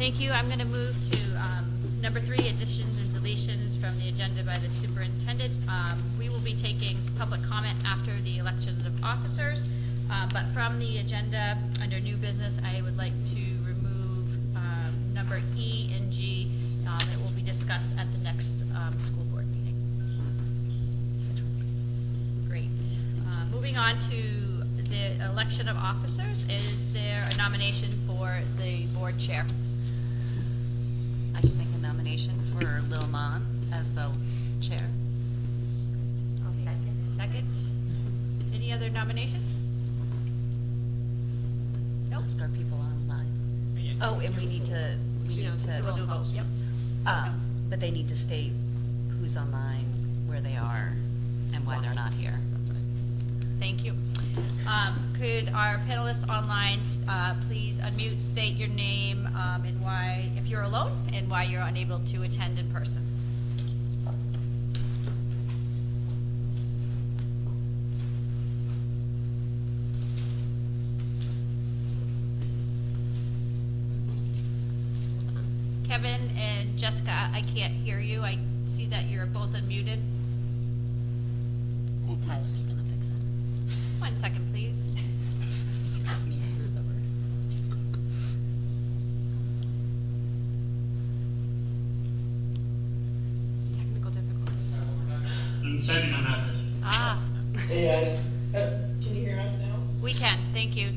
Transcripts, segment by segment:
Thank you. I'm going to move to number 3, additions and deletions from the agenda by the superintendent. We will be taking public comment after the election of officers, but from the agenda under new business, I would like to remove number E and G. It will be discussed at the next school board meeting. Great. Moving on to the election of officers, is there a nomination for the board chair? I can make a nomination for Lil Mon as the chair. I'll second. Second. Any other nominations? Nope. Ask our people online. Oh, and we need to. So we'll do a vote. Yep. But they need to state who's online, where they are, and why they're not here. That's right. Thank you. Could our panelists online please unmute, state your name and why, if you're alone, and why you're unable to attend in person. Kevin and Jessica, I can't hear you. I see that you're both unmuted. Tyler's gonna fix it. 1 second, please. Just me and yours over. Technical difficulties. I'm sending a message. Ah, Hey, can you hear us now? we can. Thank you.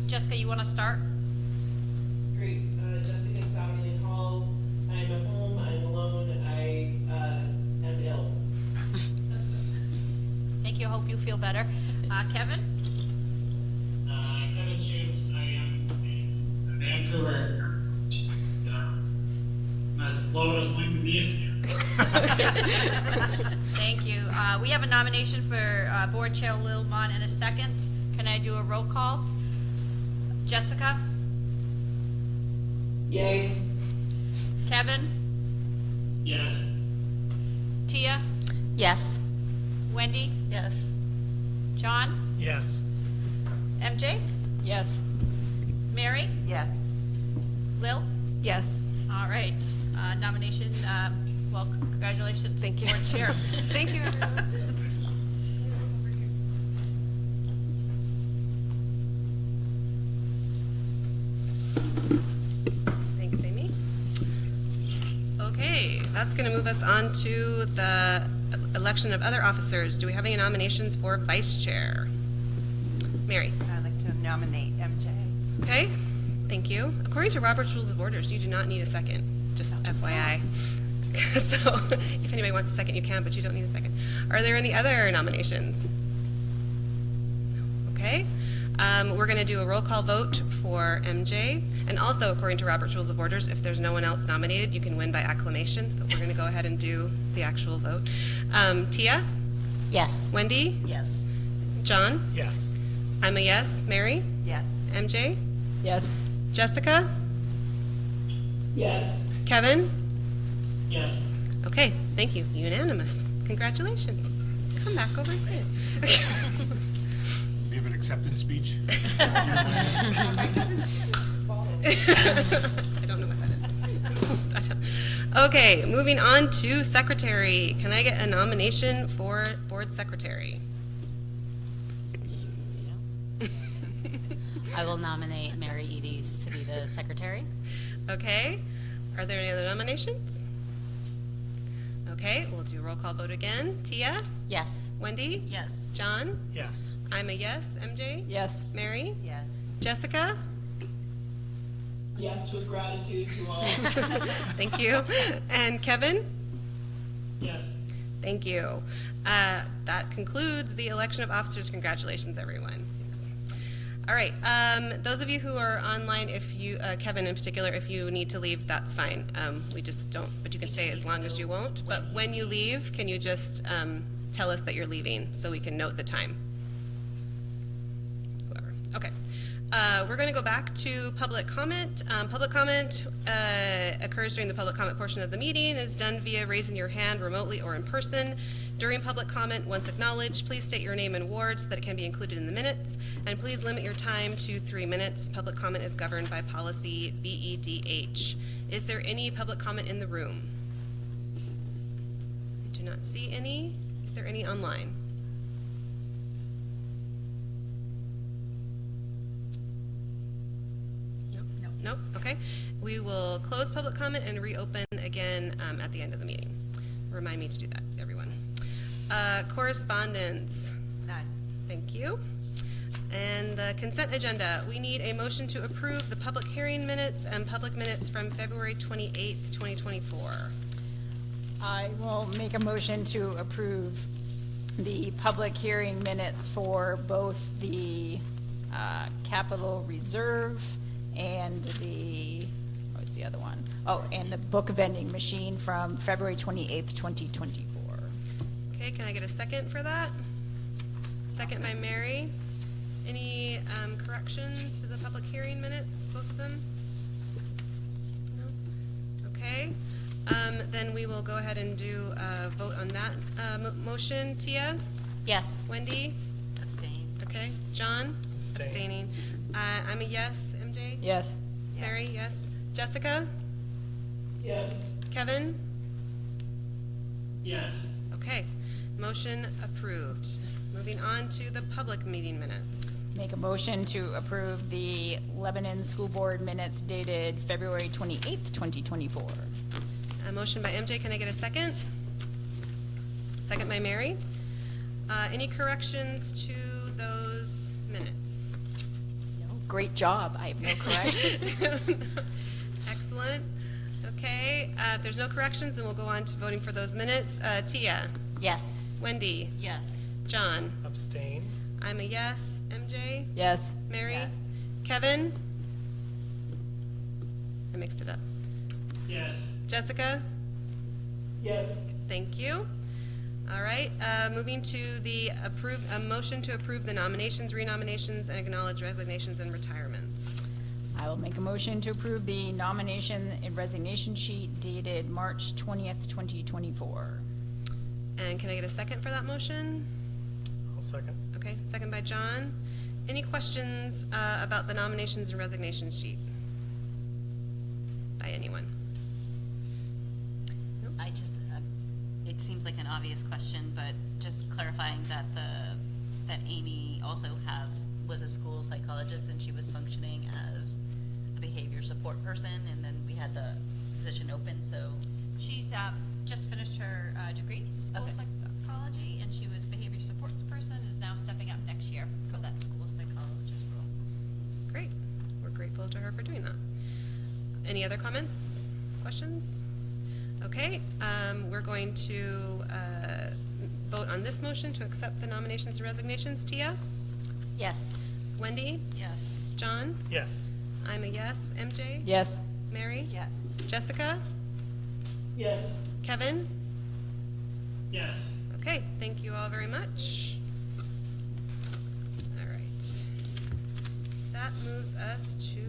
Jessica, you want to start? Great. Jessica Saudi Hall. I'm at home. I'm alone. I am ill. Thank you. I hope you feel better. Kevin? Kevin Jones, I am in Vancouver. I'm as low as one can be. Thank you. We have a nomination for Board Chair Lil Mon in a second. Can I do a roll call? Jessica? Yay. Kevin? Yes. Tia? Yes. Wendy? Yes. John? Yes. MJ? Yes. Mary? Yes. Lil? Yes. All right. Nomination, well, congratulations. Thank you. Board Chair. Thank you, everyone. Thanks, Amy. Okay, that's going to move us on to the election of other officers. Do we have any nominations for vice chair? Mary. I'd like to nominate MJ. Okay, thank you. According to Robert's Rules of Orders, you do not need a second, just FYI. So if anybody wants a second, you can, but you don't need a second. Are there any other nominations? No. Okay. We're going to do a roll call vote for MJ. And also, according to Robert's Rules of Orders, if there's no one else nominated, you can win by acclamation. But we're going to go ahead and do the actual vote. Tia? Yes. Wendy? Yes. John? Yes. I'm a yes. Mary? Yes. MJ? Yes. Jessica? Yes. Kevin? Yes. Okay, thank you. Unanimous. Congratulations. Come back over here. Give an acceptance speech. I don't know what that is. Okay, moving on to secretary. Can I get a nomination for board secretary? I will nominate Mary Eades to be the secretary. Okay. Are there any other nominations? Okay, we'll do a roll call vote again. Tia? Yes. Wendy? Yes. John? Yes. I'm a yes. MJ? Yes. Mary? Yes. Jessica? Yes, with gratitude to all. Thank you. And Kevin? Yes. Thank you. That concludes the election of officers. Congratulations, everyone. Thanks. All right. Those of you who are online, if you, Kevin in particular, if you need to leave, that's fine. We just don't, but you can stay as long as you won't. But when you leave, can you just tell us that you're leaving so we can note the time? Whoever. Okay. We're going to go back to public comment. Public comment occurs during the public comment portion of the meeting. It is done via raising your hand remotely or in person. During public comment, once acknowledged, please state your name and ward so that it can be included in the minutes. And please limit your time to 3 minutes. Public comment is governed by policy BEDH. Is there any public comment in the room? I do not see any. Is there any online? Nope, okay. We will close public comment and reopen again at the end of the meeting. Remind me to do that, everyone. Correspondence, None. thank you. And the consent agenda, we need a motion to approve the public hearing minutes and public minutes from February 28th, 2024. I will make a motion to approve the public hearing minutes for both the capital reserve and the, what's the other one? Oh, and the book vending machine from February 28th, 2024. Okay, can I get a second for that? Second by Mary. Any corrections to the public hearing minutes, both of them? No? Okay, then we will go ahead and do a vote on that motion. Tia? Yes. Wendy? Abstain. Okay, John? Abstain. Abstaining. I'm a yes. MJ? Yes. Mary, yes. Jessica? Yes. Kevin? Yes. Okay, motion approved. Moving on to the public meeting minutes. Make a motion to approve the Lebanon School Board minutes dated February 28th, 2024. A motion by MJ, can I get a second? Second by Mary. Any corrections to those minutes? No, great job. I have no corrections. Excellent. Okay, if there's no corrections, then we'll go on to voting for those minutes. Tia? Yes. Wendy? Yes. John? Abstain. I'm a yes. MJ? Yes. Mary? Yes. Kevin? I mixed it up. Yes. Jessica? Yes. Thank you. All right, moving to the motion to approve the nominations, renominations, and acknowledge resignations and retirements. I will make a motion to approve the nomination and resignation sheet dated March 20th, 2024. And can I get a second for that motion? I'll second. Okay, second by John. Any questions about the nominations and resignation sheet? By anyone? I just, it seems like an obvious question, but just clarifying that that Amy also was a school psychologist and she was functioning as a behavior support person, and then we had the position open, so. She's just finished her degree in school Okay. psychology, and she was a behavior supports person, is now stepping up next year for that school psychologist role. Great. We're grateful to her for doing that. Any other comments, questions? Okay, we're going to vote on this motion to accept the nominations and resignations. Tia? Yes. Wendy? Yes. John? Yes. I'm a yes. MJ? Yes. Mary? Yes. Jessica? Yes. Kevin? Yes. Okay, thank you all very much. All right. That moves us to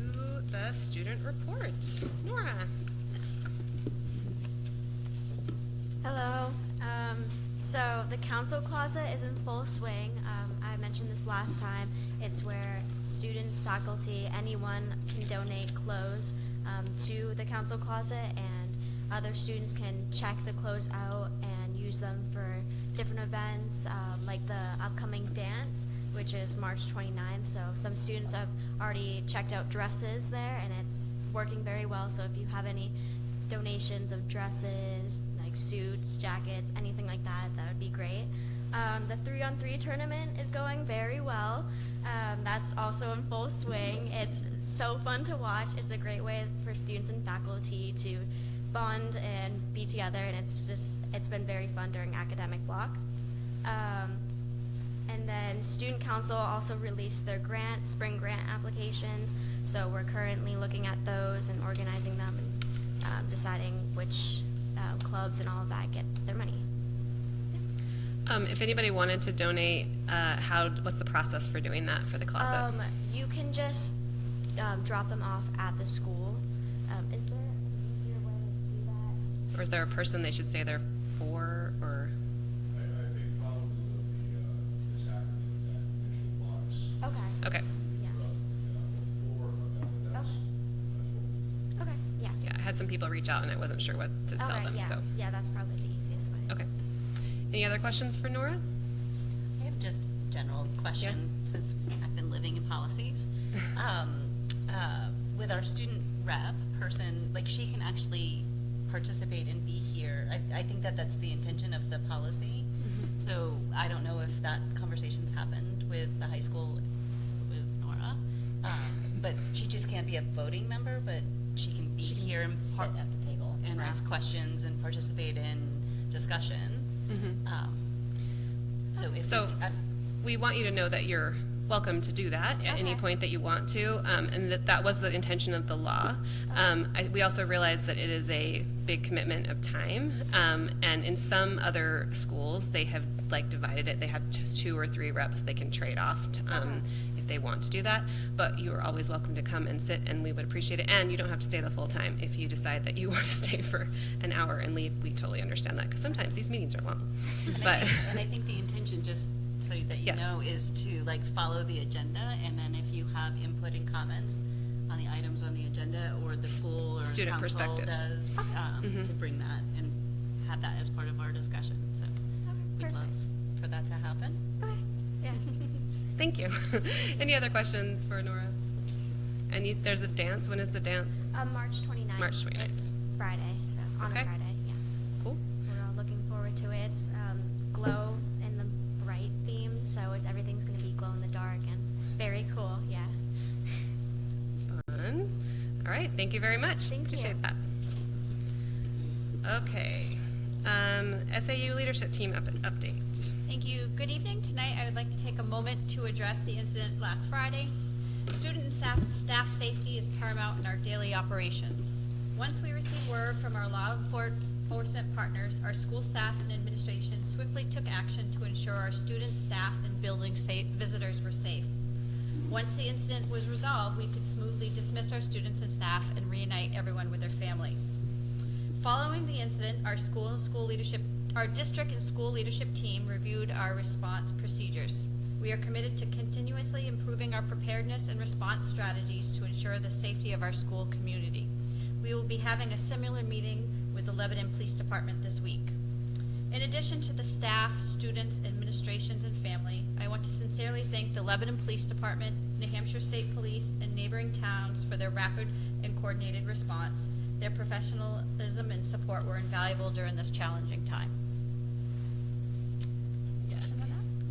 the student report. Nora? Hello. So the council closet is in full swing. I mentioned this last time. It's where students, faculty, anyone can donate clothes to the council closet, and other students can check the clothes out and use them for different events, like the upcoming dance, which is March 29th. So some students have already checked out dresses there, and it's working very well. So if you have any donations of dresses, like suits, jackets, anything like that, that would be great. The 3-on-3 tournament is going very well. That's also in full swing. It's so fun to watch. It's a great way for students and faculty to bond and be together, and it's been very fun during academic block. And then Student Council also released their spring grant applications, so we're currently looking at those and organizing them and deciding which clubs and all of that get their money. If anybody wanted to donate, what's the process for doing that for the closet? You can just drop them off at the school. Is there an easier way to do that? Or is there a person they should stay there for, or? I think probably this afternoon, that initial box. Okay. Okay, Yeah. We'll work on that, but that's what Okay. Yeah. yeah, I had some people reach out and I wasn't sure what to tell Okay, them, yeah. so. Yeah, that's probably the easiest way. Okay. Any other questions for Nora? I have just a general question, since I've been living in policies. With our student rep person, like, she can actually participate and be here. I think that that's the intention of the policy. So I don't know if that conversation's happened with the high school with Nora. But she just can't be a voting member, but she can be here and sit at the table. and ask questions and participate in discussion. So if So- We want you to know that you're welcome to do that at any Okay. point that you want to, and that was the intention of the law. We also realize that it is a big commitment of time, and in some other schools, they have like divided it. They have just 2 or 3 reps they can trade off if they want to do that, but you are always welcome to come and sit, and we would appreciate it. And you don't have to stay the full time. If you decide that you want to stay for an hour and leave, we totally understand that, because sometimes these meetings are long. But And I think the intention, just so that you Yeah. know, is to like follow the agenda, and then if you have input and comments on the items on the agenda, or the school or Student council perspectives. does, to bring that and have that as part of our discussion. So we'd love for that to happen. Okay. Yeah. thank you. Any other questions for Nora? And there's a dance. When is the dance? March 29th. March 29th. It's Friday, so on Okay. a Friday, yeah. Cool. We're all looking forward to it. It's glow in the bright theme, so everything's going to be glow in the dark and very cool, yeah. Fun. All right. Thank you very much. Thank you. Appreciate that. Okay. SAU leadership team updates. Thank you. Good evening. Tonight, I would like to take a moment to address the incident last Friday. Student and staff safety is paramount in our daily operations. Once we received word from our law enforcement partners, our school staff and administration swiftly took action to ensure our students, staff, and building visitors were safe. Once the incident was resolved, we could smoothly dismiss our students and staff and reunite everyone with their families. Following the incident, our district and school leadership team reviewed our response procedures. We are committed to continuously improving our preparedness and response strategies to ensure the safety of our school community. We will be having a similar meeting with the Lebanon Police Department this week. In addition to the staff, students, administrations, and family, I want to sincerely thank the Lebanon Police Department, New Hampshire State Police, and neighboring towns for their rapid and coordinated response. Their professionalism and support were invaluable during this challenging time. Yeah.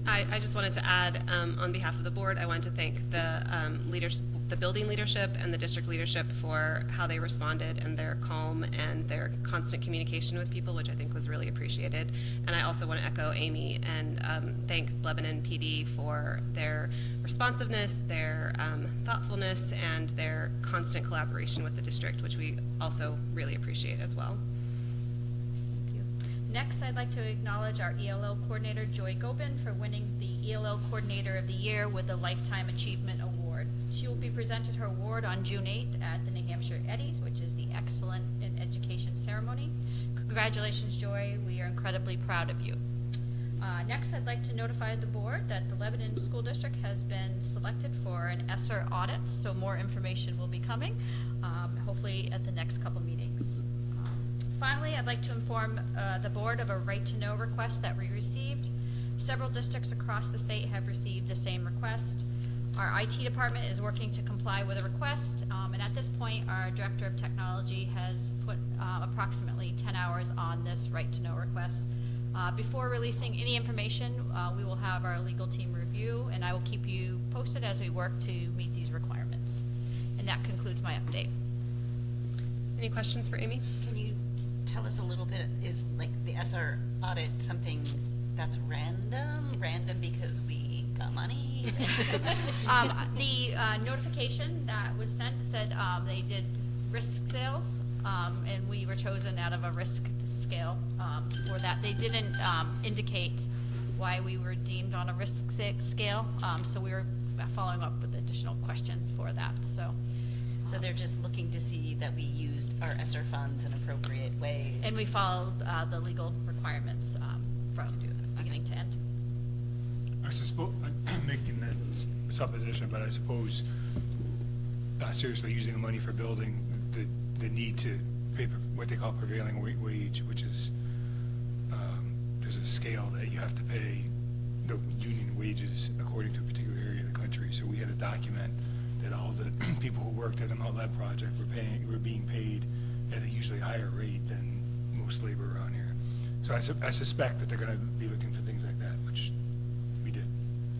I just wanted to add, on behalf of the board, I wanted to thank the the building leadership and the district leadership for how they responded and their calm and their constant communication with people, which I think was really appreciated. And I also want to echo Amy and thank Lebanon PD for their responsiveness, their thoughtfulness, and their constant collaboration with the district, which we also really appreciate as well. Next, I'd like to acknowledge our ELO coordinator, Joy Gobin, for winning the ELO Coordinator of the Year with the Lifetime Achievement Award. She will be presented her award on June 8th at the New Hampshire Eddies, which is the Excellent in Education ceremony. Congratulations, Joy. We are incredibly proud of you. Next, I'd like to notify the board that the Lebanon School District has been selected for an ESSER audit, so more information will be coming, hopefully at the next couple meetings. Finally, I'd like to inform the board of a right-to-know request that we received. Several districts across the state have received the same request. Our IT department is working to comply with the request, and at this point, our Director of Technology has put approximately 10 hours on this right-to-know request. Before releasing any information, we will have our legal team review, and I will keep you posted as we work to meet these requirements. And that concludes my update. Any questions for Amy? Can you tell us a little bit, is like the SR audit something that's random because we got money? The notification that was sent said they did risk sales, and we were chosen out of a risk scale for that. They didn't indicate why we were deemed on a risk scale. So we were following up with additional questions for that, so. So they're just looking to see that we used our ESSER funds in appropriate ways. And we followed the legal requirements from beginning to end. I suppose, I'm making that supposition, but I suppose seriously using the money for building, the need to pay what they call prevailing wage, which is there's a scale that you have to pay the union wages according to a particular area of the country. So we had to document that all the people who worked at the Mount Leb project were being paid at a usually higher rate than most labor around here. So I suspect that they're going to be looking for things like that, which we did.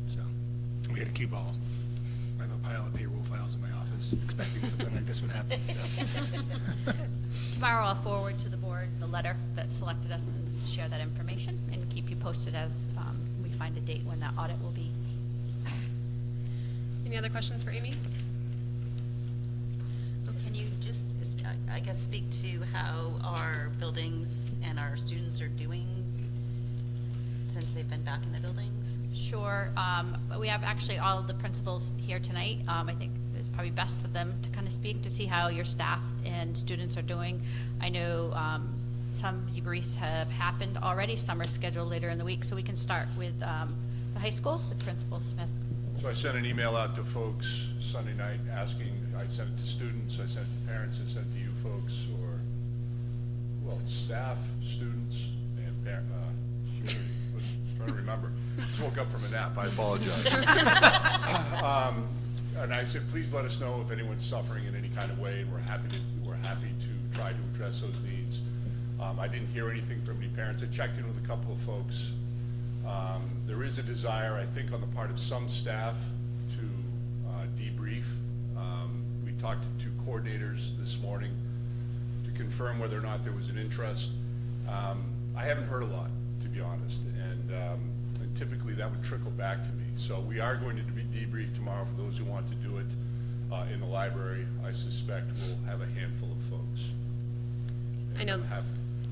So we had a cue ball. I have a pile of payroll files in my office expecting something like this would happen. So. Tomorrow I'll forward to the board the letter that selected us and share that information and keep you posted as we find a date when that audit will be. Any other questions for Amy? Can you just, I guess, speak to how our buildings and our students are doing since they've been back in the buildings? Sure. But we have actually all of the principals here tonight. I think it's probably best for them to kind of speak to see how your staff and students are doing. I know some debriefs have happened already. Some are scheduled later in the week, so we can start with the high school with Principal Smith. So I sent an email out to folks Sunday night asking, I sent it to students, I sent it to parents, I sent it to you folks, or, well, staff, students, and community. I'm trying to remember. Just woke up from a nap, I apologize. And I said, please let us know if anyone's suffering in any kind of way, and we're happy to try to address those needs. I didn't hear anything from any parents. I checked in with a couple of folks. There is a desire, I think, on the part of some staff to debrief. We talked to 2 coordinators this morning to confirm whether or not there was an interest. I haven't heard a lot, to be honest, and typically that would trickle back to me. So we are going to be debriefed tomorrow for those who want to do it in the library. I suspect we'll have a handful of folks. I know.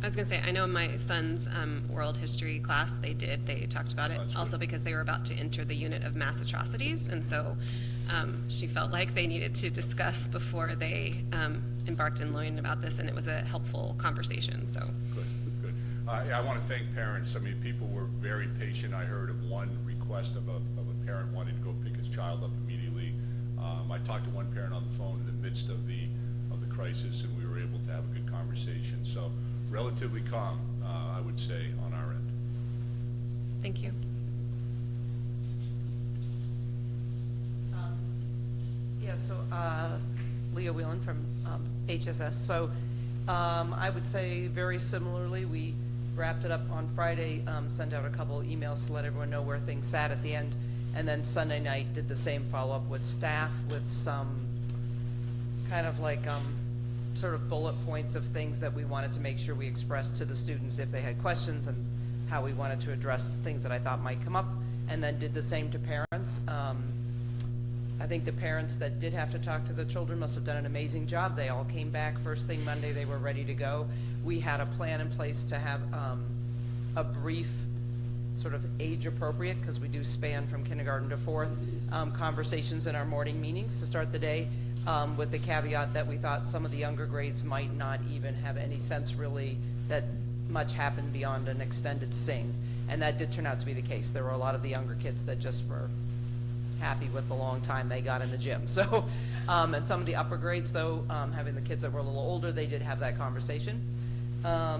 I was going to say, I know in my son's world history class, they talked about it, also because they were about to enter the unit of mass atrocities, and so she felt like they needed to discuss before they embarked in learning about this, and it was a helpful conversation, so. Good. I want to thank parents. I mean, people were very patient. I heard of one request of a parent wanting to go pick his child up immediately. I talked to one parent on the phone in the midst of the crisis, and we were able to have a good conversation. So relatively calm, I would say, on our end. Thank you. Yeah, so Leah Whelan from HSS. So I would say very similarly, we wrapped it up on Friday, sent out a couple emails to let everyone know where things sat at the end, and then Sunday night did the same follow-up with staff with some kind of like sort of bullet points of things that we wanted to make sure we expressed to the students if they had questions, and how we wanted to address things that I thought might come up, and then did the same to parents. I think the parents that did have to talk to the children must have done an amazing job. They all came back first thing Monday, they were ready to go. We had a plan in place to have a brief, sort of age appropriate, because we do span from kindergarten to 4th, conversations in our morning meetings to start the day, with the caveat that we thought some of the younger grades might not even have any sense really that much happened beyond an extended sing. And that did turn out to be the case. There were a lot of the younger kids that just were happy with the long time they got in the gym. So, and some of the upper grades though, having the kids that were a little older, they did have that conversation.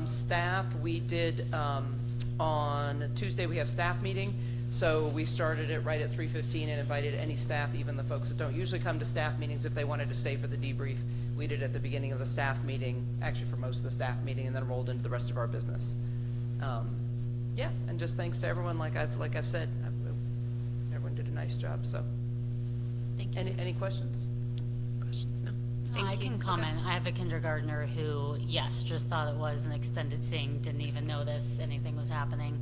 Staff, we did, on Tuesday we have staff meeting. So we started it right at 3:15 and invited any staff, even the folks that don't usually come to staff meetings, if they wanted to stay for the debrief. We did it at the beginning of the staff meeting, actually for most of the staff meeting, and then rolled into the rest of our business. Yeah, and just thanks to everyone, like I've said, everyone did a nice job, so. Thank you. Any questions? Questions? No. Thank I you. can comment. Okay. I have a kindergartner who, yes, just thought it was an extended sing, didn't even notice anything was happening.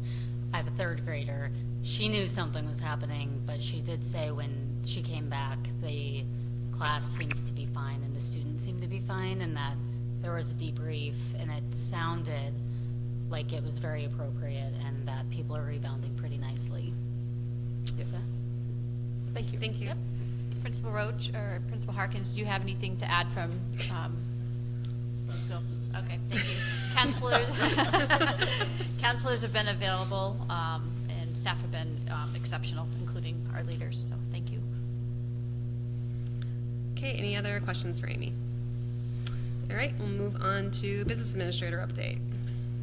I have a 3rd grader. She knew something was happening, but she did say when she came back, the class seems to be fine and the students seem to be fine, and that there was a debrief, and it sounded like it was very appropriate and that people are rebounding pretty nicely. So, Thank you. Thank you. Yep. Principal Roach or Principal Harkins, do you have anything to add from, so, okay, thank you. Counselors, counselors have been available, and staff have been exceptional, including our leaders, so thank you. Okay, any other questions for Amy? All right, we'll move on to business administrator update.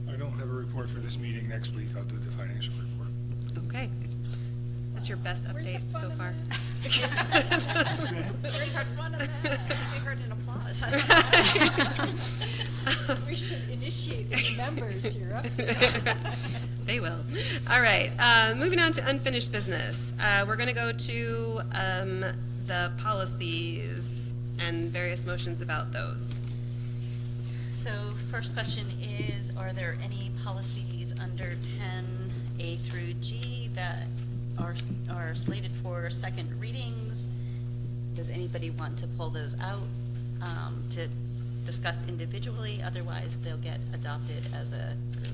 I don't have a report for this meeting. Next week I'll do the financial report. Okay. That's your best update so far. Where's our fun of that? We heard an applause. We should initiate the new members to your They will. All right, moving on to unfinished business. We're going to go to the policies and various motions about those. So first question is, are there any policies under 10A through G that are slated for second readings? Does anybody want to pull those out to discuss individually? Otherwise, they'll get adopted as a group.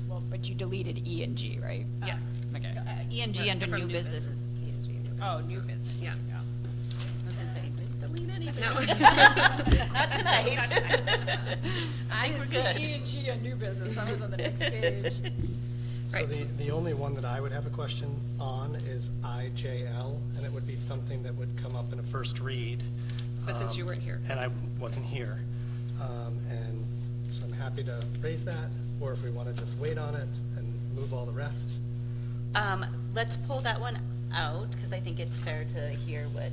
Well, but you deleted E and G, right? Yes. Okay. E and G under From new business. Oh, new business. Yeah. I was gonna say, delete anything. No. Not tonight. I think we're didn't good. see E and G on new business. I was on the next page. So Right. the only one that I would have a question on is IJL, and it would be something that would come up in a first read. But since you weren't here. And I wasn't here. And so I'm happy to raise that, or if we want to just wait on it and move all the rest. Let's pull that one out, because I think it's fair to hear what,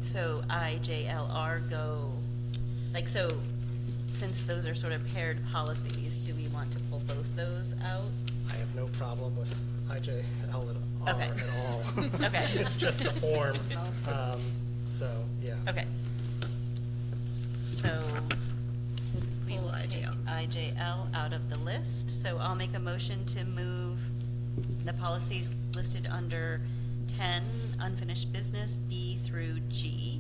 so IJLR go, like, so since those are sort of paired policies, do we want to pull both those out? I have no problem with IJL Okay. at all. Okay. It's just the form. So, yeah. Okay. So we Pull will take IJL. IJL out of the list. So I'll make a motion to move the policies listed under 10, unfinished business, B through G.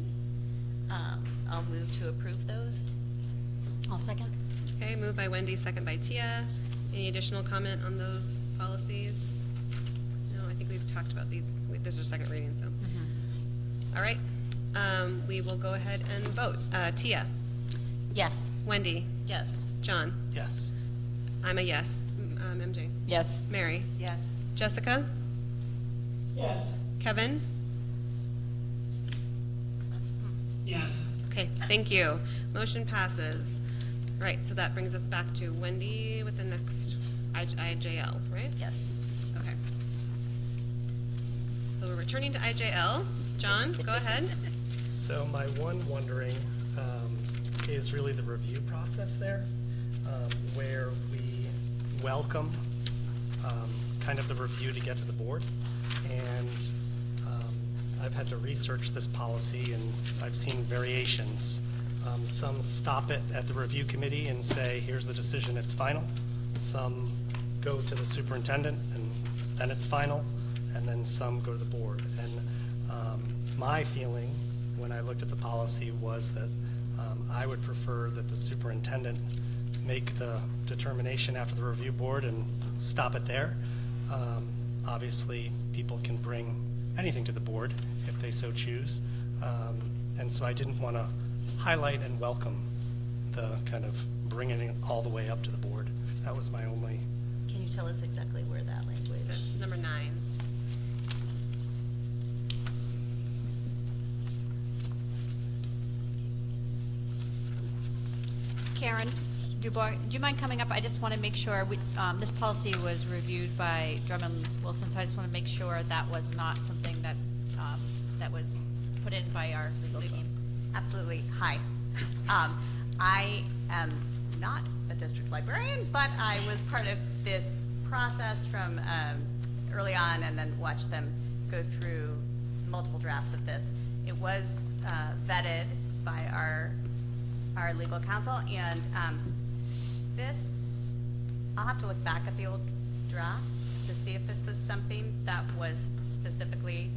I'll move to approve those. I'll second. Okay, moved by Wendy, second by Tia. Any additional comment on those policies? No, I think we've talked about these. This is our second reading, so. All right, we will go ahead and vote. Tia, Yes. Wendy, Yes. John, Yes. I'm a yes. MJ, Yes. Mary, Yes. Jessica, Yes. Kevin? Yes. Okay, thank you. Motion passes. Right, so that brings us back to Wendy with the next IJL, right? Yes. Okay. So we're returning to IJL. John, go ahead. So my one wondering is really the review process there, where we welcome kind of the review to get to the board. And I've had to research this policy, and I've seen variations. Some stop it at the review committee and say, here's the decision, it's final. Some go to the superintendent, and then it's final. And then some go to the board. And my feeling when I looked at the policy was that I would prefer that the superintendent make the determination after the review board and stop it there. Obviously, people can bring anything to the board if they so choose. And so I didn't want to highlight and welcome the kind of bringing it all the way up to the board. That was my only. Can you tell us exactly where that language? Number 9. Karen Dubois, do you mind coming up? I just want to make sure, this policy was reviewed by Drummond Wilson, so I just want to make sure that was not something that, that was put in by our legal team. Absolutely. Hi. I am not a district librarian, but I was part of this process from early on and then watched them go through multiple drafts of this. It was vetted by our legal counsel, and this, I'll have to look back at the old drafts to see if this was something that was specifically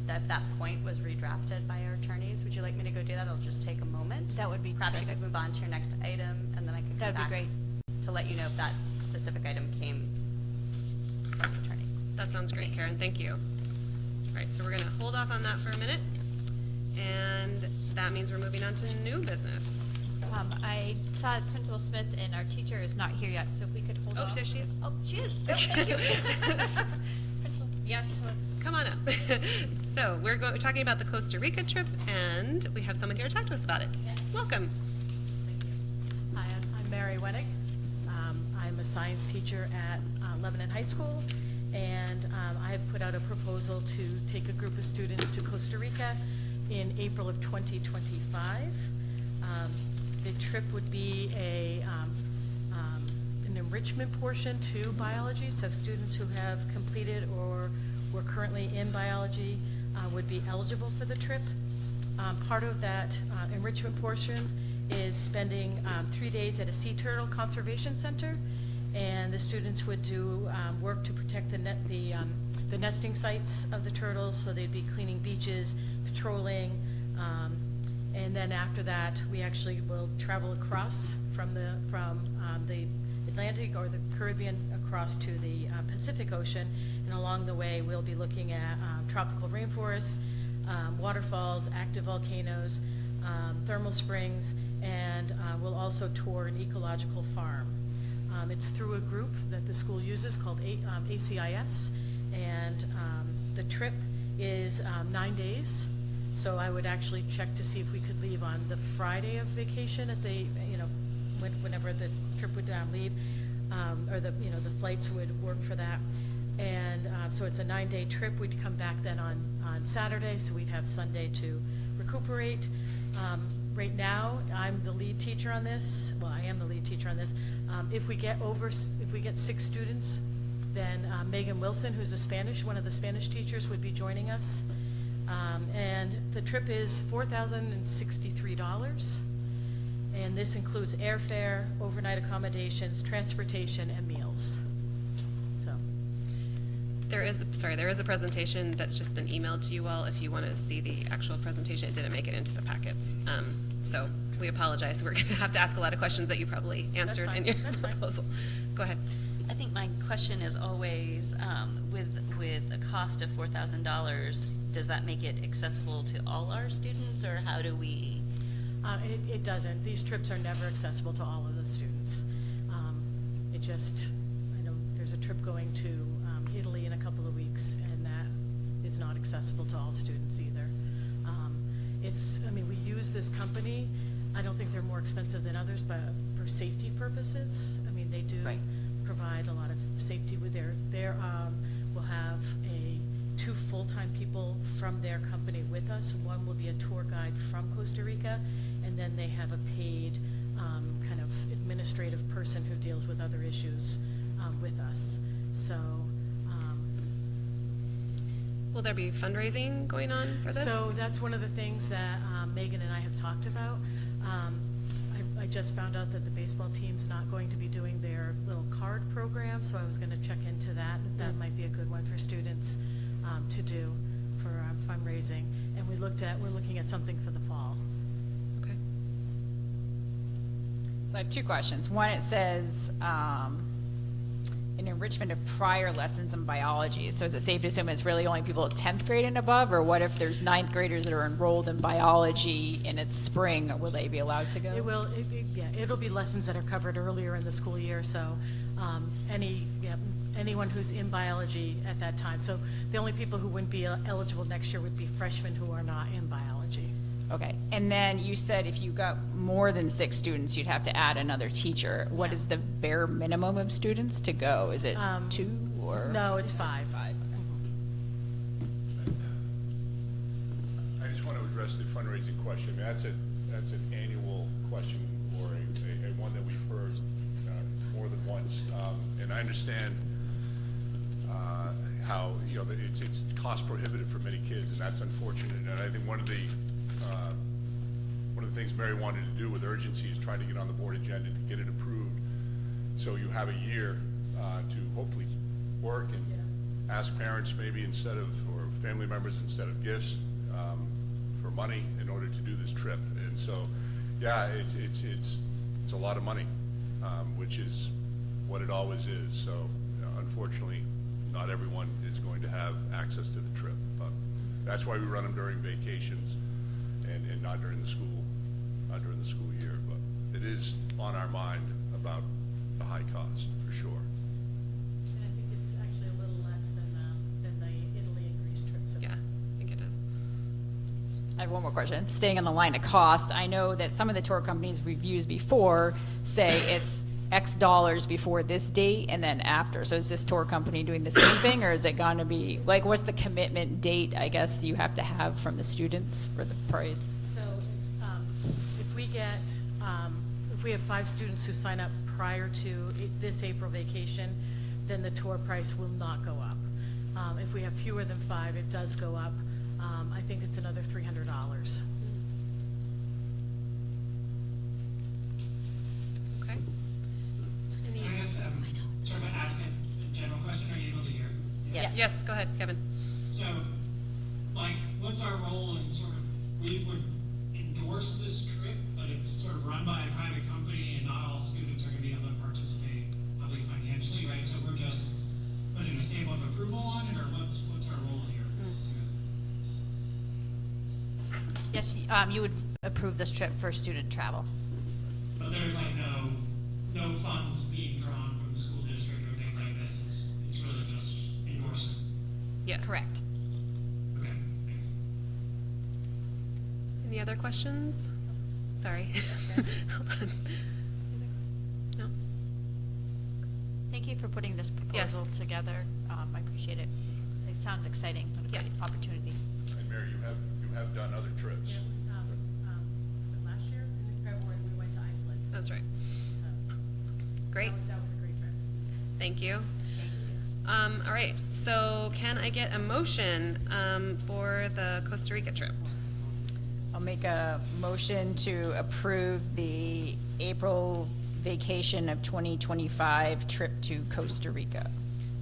that point was redrafted by our attorneys. Would you like me to go do that? It'll just take a moment. That would be Perhaps you terrific. could move on to your next item, and then I could come That'd be back great. to let you know if that specific item came from the attorney. That sounds great, Karen, thank you. All right, so we're gonna hold off on that for a minute, and that means we're moving on to new business. I saw Principal Smith and our teacher is not here yet, so if we could hold Oh, off. there she is. Oh, she is. Oh, thank you. Principal, yes. Come on up. So we're talking about the Costa Rica trip, and we have someone here to talk to us about it. Welcome. Hi, I'm Mary Wennig. I'm a science teacher at Lebanon High School, and I have put out a proposal to take a group of students to Costa Rica in April of 2025. The trip would be an enrichment portion to biology, so students who have completed or were currently in biology would be eligible for the trip. Part of that enrichment portion is spending 3 days at a sea turtle conservation center, and the students would do work to protect the nesting sites of the turtles, so they'd be cleaning beaches, patrolling, and then after that, we actually will travel across from the Atlantic or the Caribbean across to the Pacific Ocean, and along the way, we'll be looking at tropical rainforests, waterfalls, active volcanoes, thermal springs, and we'll also tour an ecological farm. It's through a group that the school uses called ACIS, and the trip is 9 days. So I would actually check to see if we could leave on the Friday of vacation at the, whenever the trip would leave, or the flights would work for that. And so it's a 9-day trip. We'd come back then on Saturday, so we'd have Sunday to recuperate. Right now, I'm the lead teacher on this. Well, I am the lead teacher on this. If we get 6 students, then Megan Wilson, who's one of the Spanish teachers, would be joining us. And the trip is $4,063, and this includes airfare, overnight accommodations, transportation, and meals. So There is a presentation that's just been emailed to you all. If you want to see the actual presentation, it didn't make it into the packets. So we apologize. We're going to have to ask a lot of questions that you probably answered in your proposal. Go ahead. I think my question is always, with a cost of $4,000, does that make it accessible to all our students, or how do we? It doesn't. These trips are never accessible to all of the students. I know there's a trip going to Italy in a couple of weeks, and that is not accessible to all students either. We use this company. I don't think they're more expensive than others, but for safety purposes, they do provide a lot of safety with we'll have 2 full-time people from their company with us. One will be a tour guide from Costa Rica, and then they have a paid kind of administrative person who deals with other issues with us. So. Will there be fundraising going on for this? So that's one of the things that Megan and I have talked about. I just found out that the baseball team's not going to be doing their little card program, so I was going to check into that. That might be a good one for students to do for fundraising. And we're looking at something for the fall. Okay. So I have 2 questions. One, it says an enrichment of prior lessons in biology. So is it safe to assume it's really only people at 10th grade and above, or what if there's 9th graders that are enrolled in biology and it's spring? Will they be allowed to go? It'll be lessons that are covered earlier in the school year. So anyone who's in biology at that time. So the only people who wouldn't be eligible next year would be freshmen who are not in biology. Okay, and then you said if you got more than 6 students, you'd have to add another teacher. What is the bare minimum of students to go? Is it 2 or? No, it's 5. I just want to address the fundraising question. That's an annual question, or a one that we've heard more than once. And I understand how it's cost prohibitive for many kids, and that's unfortunate. And I think one of the things Mary wanted to do with urgency is try to get on the board agenda to get it approved, so you have a year to hopefully work and ask parents maybe instead of, or family members instead of gifts, for money in order to do this trip. And so, yeah, it's a lot of money, which is what it always is. So unfortunately, not everyone is going to have access to the trip. But that's why we run them during vacations and not during the school year. But it is on our mind about the high cost, for sure. And I think it's actually a little less than the Italy and Greece trip. So. Yeah, I think it is. I have one more question. Staying on the line of cost, I know that some of the tour companies we've used before say it's X dollars before this date and then after. So is this tour company doing the same thing, or is it going to be, like, what's the commitment date, I guess, you have to have from the students for the price? So if we get, if we have 5 students who sign up prior to this April vacation, then the tour price will not go up. If we have fewer than 5, it does go up. I think it's another $300. Okay. I guess, sort of ask a general question. Are you able to hear? Yes, go ahead, Kevin. So, like, what's our role in sort of, we would endorse this trip, but it's sort of run by a private company and not all students are going to be able to participate probably financially, right? So we're just putting a stamp of approval on it, or what's our role here? Yes, you would approve this trip for student travel. But there's like no funds being drawn from the school district or things like this. It's really just endorsing. Yes. Correct. Okay, thanks. Any other questions? Sorry. Hold on. No? Thank you for putting this proposal Yes. together. I appreciate it. It sounds exciting, and a great opportunity. And Mary, you have done other trips. Yeah, was it last year? In February, we went to Iceland. That's right. So Great. that was a great trip. Thank you. All right, so can I get a motion for the Costa Rica trip? I'll make a motion to approve the April vacation of 2025 trip to Costa Rica.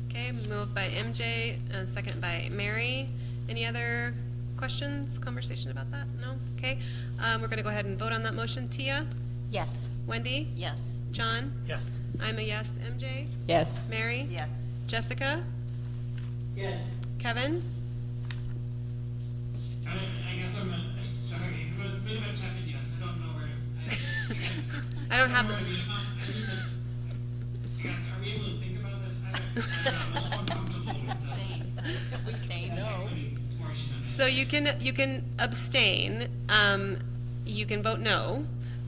Okay, moved by MJ and second by Mary. Any other questions, conversation about that? No? Okay. We're going to go ahead and vote on that motion. Tia? Yes. Wendy? Yes. John? Yes. I'm a yes. MJ? Yes. Mary? Yes. Jessica? Yes. Kevin? I guess I'm sorry, I'm a bit of a tepid yes. I don't know where. I don't have the. I guess, are we able to think about this? I'm a little uncomfortable with the Abstain. No. portion of it. So you can abstain. You can vote no.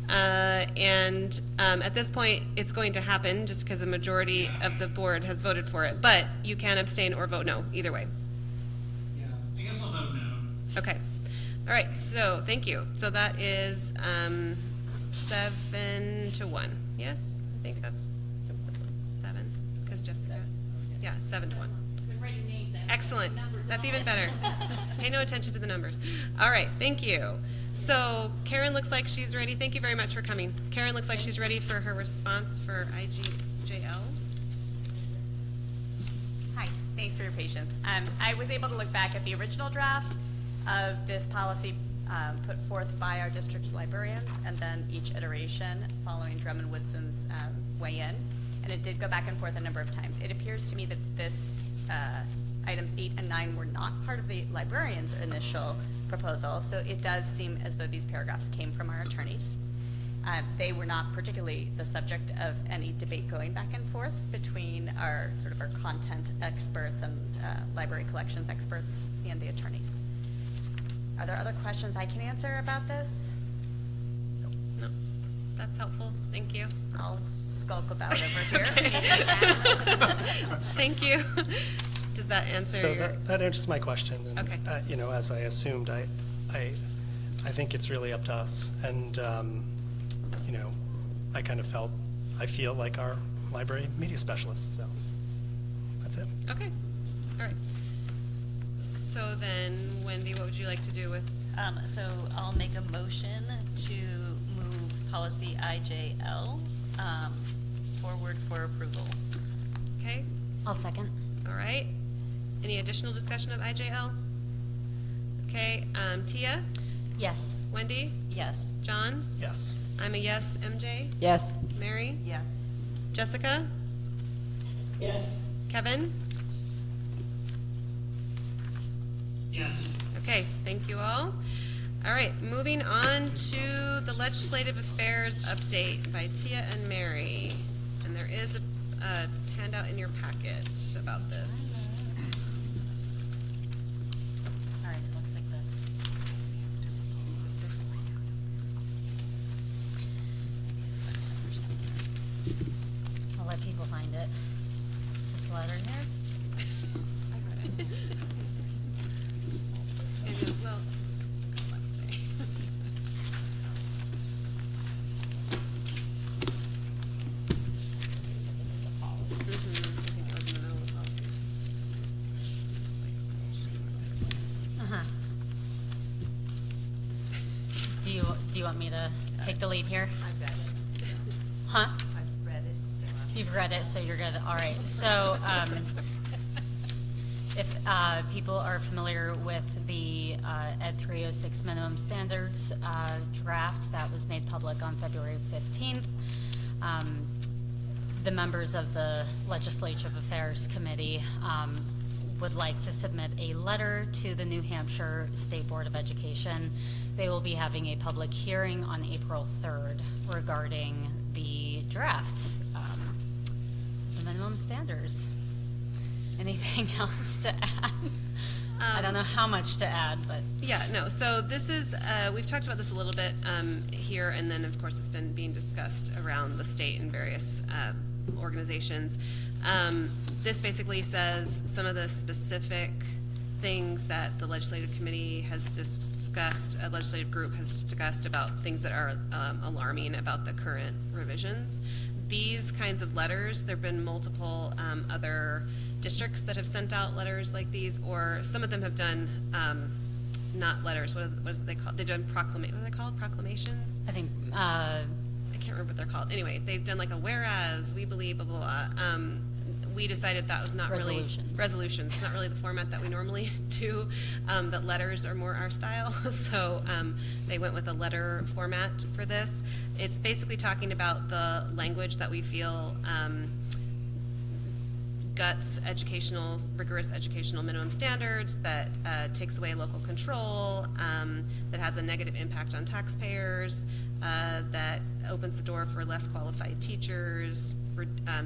And at this point, it's going to happen just because the majority of the board has voted for it. But you can abstain or vote no, either way. Yeah, I guess I'll vote no. Okay. All right. So thank you. So that is 7-1. Yes, I think that's 7 because Jessica. Yeah, 7-1. Excellent. That's even better. Pay no attention to the numbers. All right. Thank you. So Karen looks like she's ready. Thank you very much for coming. Karen looks like she's ready for her response for IGJL. Hi, thanks for your patience. I was able to look back at the original draft of this policy put forth by our district's librarians, and then each iteration following Drummond Woodson's weigh-in, and it did go back and forth a number of times. It appears to me that this items 8 and 9 were not part of the librarian's initial proposal, so it does seem as though these paragraphs came from our attorneys. They were not particularly the subject of any debate going back and forth between our content experts and library collections experts and the attorneys. Are there other questions I can answer about this? No, that's helpful. Thank you. I'll skulk about over here. Thank you. Does that answer So your? that answers my question. And, Okay. As I assumed, I think it's really up to us. And, I feel like our library media specialist. So that's it. Okay. All right. So then, Wendy, what would you like to do with? So I'll make a motion to move policy IJL forward for approval. Okay. I'll second. All right. Any additional discussion of IJL? Okay, Tia? Yes. Wendy? Yes. John? Yes. I'm a yes. MJ? Yes. Mary? Yes. Jessica? Yes. Kevin? Yes. Okay, thank you all. All right, moving on to the legislative affairs update by Tia and Mary. And there is a handout in your packet about this. All right, it looks like this. I'll let people find it. Is this letter here? I got it. And it- well, let's see. I think it was in the middle of the policy. Uh-huh. Do you want me to take the lead here? I've read it. Huh? I've read it, so. You've read it, so you're good. All right. So, if people are familiar with the Ed 306 minimum standards draft that was made public on February 15th, the members of the Legislative Affairs Committee would like to submit a letter to the New Hampshire State Board of Education. They will be having a public hearing on April 3rd regarding the draft, the minimum standards. Anything else to add? I don't know how much to add, but. Yeah, no, so this is, we've talked about this a little bit here, and then of course it's been being discussed around the state and various organizations. This basically says some of the specific things that the legislative committee has discussed, a legislative group has discussed about things that are alarming about the current revisions. These kinds of letters, there have been multiple other districts that have sent out letters like these, or some of them have done not letters. What is it they called? They've done what are they called? Proclamations? I think. I can't remember what they're called. Anyway, they've done like a whereas, we believe, blah, blah, blah. We decided that was not Resolutions. Resolutions. It's not really the format that we normally do, that letters are more our style. So they went with a letter format for this. It's basically talking about the language that we feel guts rigorous educational minimum standards, that takes away local control, that has a negative impact on taxpayers, that opens the door for less qualified teachers,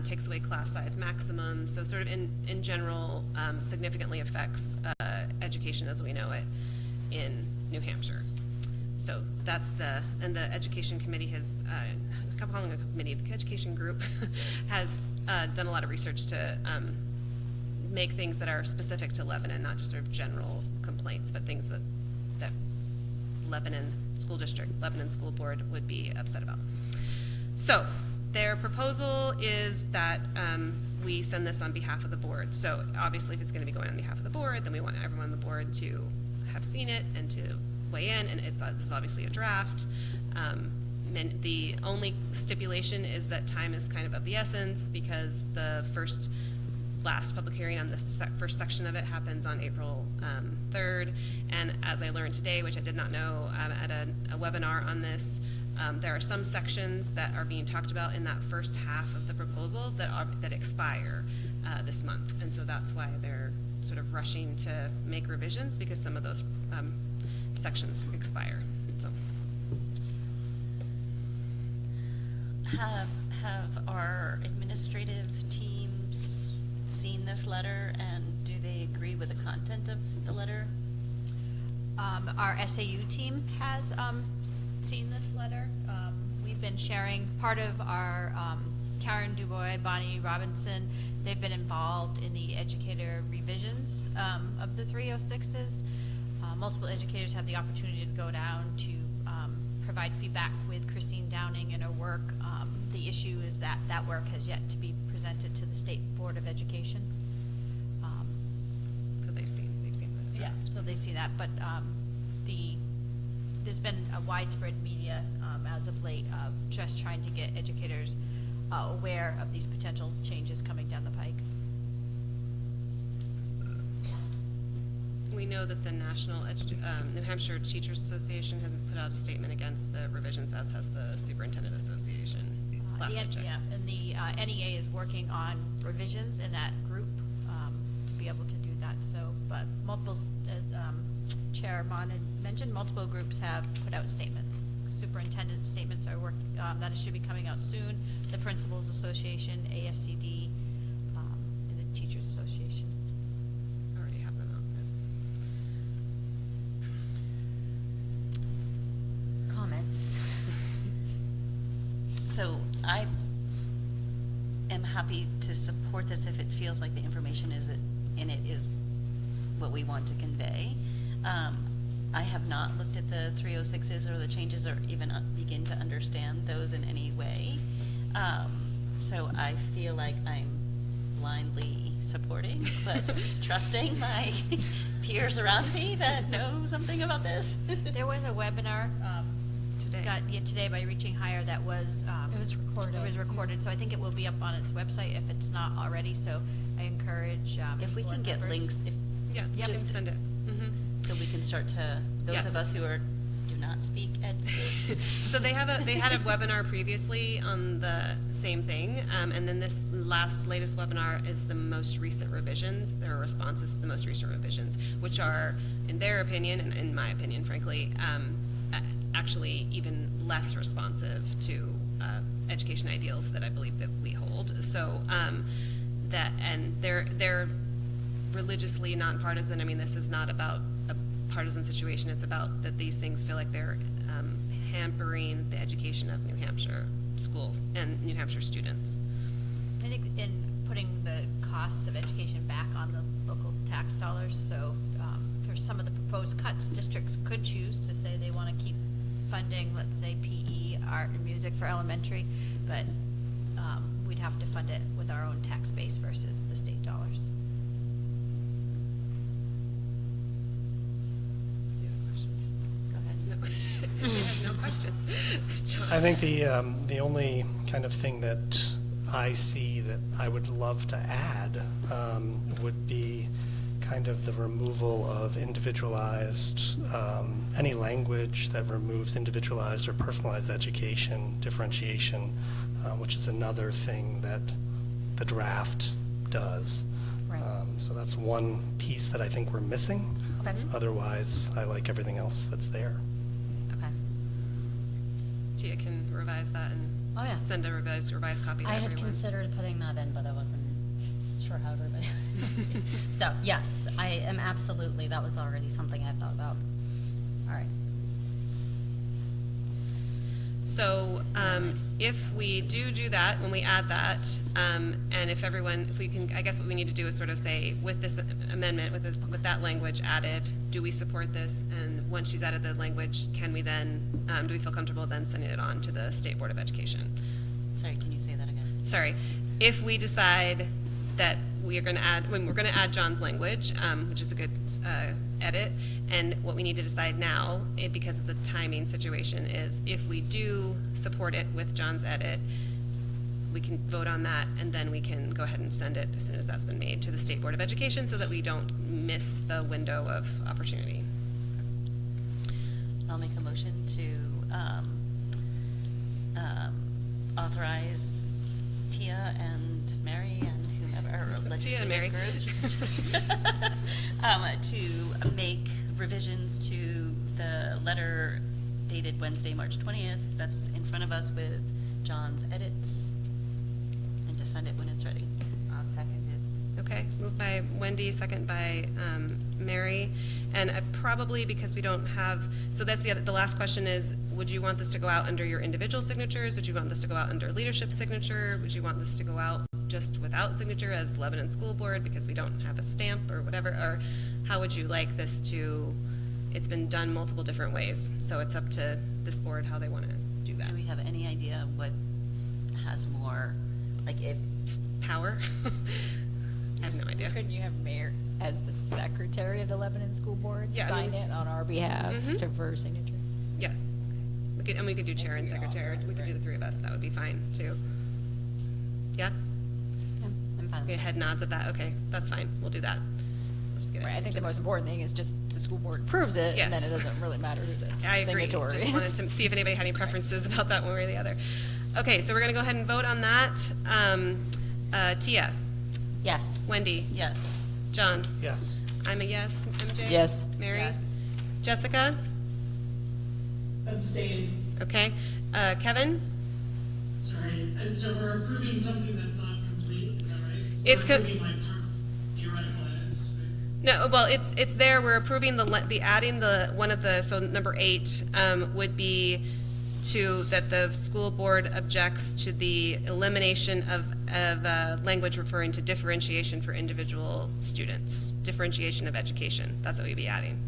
takes away class size maximums, so sort of in general significantly affects education as we know it in New Hampshire. So that's and the education committee has, the education group has done a lot of research to make things that are specific to Lebanon, not just sort of general complaints, but things that Lebanon School District, Lebanon School Board would be upset about. So their proposal is that we send this on behalf of the board. So obviously if it's going to be going on behalf of the board, then we want everyone on the board to have seen it and to weigh in, and this is obviously a draft. And the only stipulation is that time is kind of the essence, because the last public hearing on this first section of it happens on April 3rd. And as I learned today, which I did not know at a webinar on this, there are some sections that are being talked about in that first half of the proposal that expire this month. And so that's why they're sort of rushing to make revisions, because some of those sections expire. So. Have our administrative teams seen this letter, and do they agree with the content of the letter? Our SAU team has seen this letter. We've been sharing part of our Karen Dubois, Bonnie Robinson. They've been involved in the educator revisions of the 306s. Multiple educators have the opportunity to go down to provide feedback with Christine Downing and her work. The issue is that that work has yet to be presented to the State Board of Education. So they've seen this. Yeah, so they see that, but there's been a widespread media as of late of just trying to get educators aware of these potential changes coming down the pike. we know that the New Hampshire Teachers Association has put out a statement against the revisions, as has the Superintendent Association. Last I checked. Yeah, and the NEA is working on revisions in that group to be able to do that. So, but multiple, as Chair Mon had mentioned, multiple groups have put out statements. Superintendent statements are that should be coming out soon. The Principals Association, ASCD, and the Teachers Association. Already have them out. Comments? So I am happy to support this if it feels like the information in it is what we want to convey. I have not looked at the 306s or the changes or even begin to understand those in any way. So I feel like I'm blindly supporting, but trusting my peers around me that know something about this. There was a webinar Today. today by Reaching Higher that was It was recorded. It was recorded, so I think it will be up on its website if it's not already. So I encourage if we board can get members. links, if Yeah, just send it. so we can start to those Yes. of us who do not speak ed speak. So they had a webinar previously on the same thing, and then this latest webinar is the most recent revisions. Their responses to the most recent revisions, which are, in their opinion, and in my opinion, frankly, actually even less responsive to education ideals that I believe that we hold. So they're religiously nonpartisan. I mean, this is not about a partisan situation. It's about that these things feel like they're hampering the education of New Hampshire schools and New Hampshire students. I think in putting the cost of education back on the local tax dollars. So for some of the proposed cuts, districts could choose to say they want to keep funding, let's say, PE, art, and music for elementary, but we'd have to fund it with our own tax base versus the state dollars. I have no questions. I think the only kind of thing that I see that I would love to add would be kind of the removal of individualized, any language that removes individualized or personalized education, differentiation, which is another thing that the draft does. Right. So that's one piece that I think we're missing. Okay. Otherwise, I like everything else that's there. Okay. Tia can revise that and Oh, yeah. send a revised copy to I everyone. had considered putting that in, but I wasn't sure how to. So, yes, I am absolutely, that was already something I thought about. All right. So if we do that, when we add that, and if we can, I guess what we need to do is sort of say, with this amendment, with that language added, do we support this? And once she's added the language, can we then, do we feel comfortable then sending it on to the State Board of Education? Sorry, can you say that again? Sorry, if we decide that we are going to add, when we're going to add John's language, which is a good edit, and what we need to decide now, because of the timing situation, is if we do support it with John's edit, we can vote on that, and then we can go ahead and send it as soon as that's been made to the State Board of Education so that we don't miss the window of opportunity. I'll make a motion to authorize Tia and Mary and whomever, or Tia and Mary. to make revisions to the letter dated Wednesday, March 20th, that's in front of us with John's edits, and to send it when it's ready. I'll second it. Okay, moved by Wendy, second by Mary. And probably because we don't have, so that's the last question is, would you want this to go out under your individual signatures? Would you want this to go out under leadership signature? Would you want this to go out just without signature as Lebanon School Board because we don't have a stamp or whatever? Or how would you like this to, it's been done multiple different ways, so it's up to this board how they want to do that. Do we have any idea what has more, like if Power? I have no idea. Couldn't you have mayor as the secretary of the Lebanon School Board Yeah, I sign mean- it on our behalf for her signature? Yeah. We could do chair and secretary. We could do the three of us. That would be fine too. Yeah? Yeah, I'm fine. Okay, head nods at that. Okay, that's fine. We'll do that. just get Right, into I think the agenda. most important thing is just the school board approves it, and then it Yes. doesn't really matter who the I agree. signatory Just is. wanted to see if anybody had any preferences about that one way or the other. Okay, so we're gonna go ahead and vote on that. Tia, Yes. Wendy, Yes. John, Yes. I'm a yes. MJ? Yes. Mary? Yes. Jessica? Abstain. Okay. Kevin? Sorry, so we're approving something that's not complete, is that right? It's We're co- approving like sort of theoretical edits, right? No, well, it's there, we're approving the adding one of the, so number 8, would be that the school board objects to the elimination of language referring to differentiation for individual students, differentiation of education, that's what we'd be adding.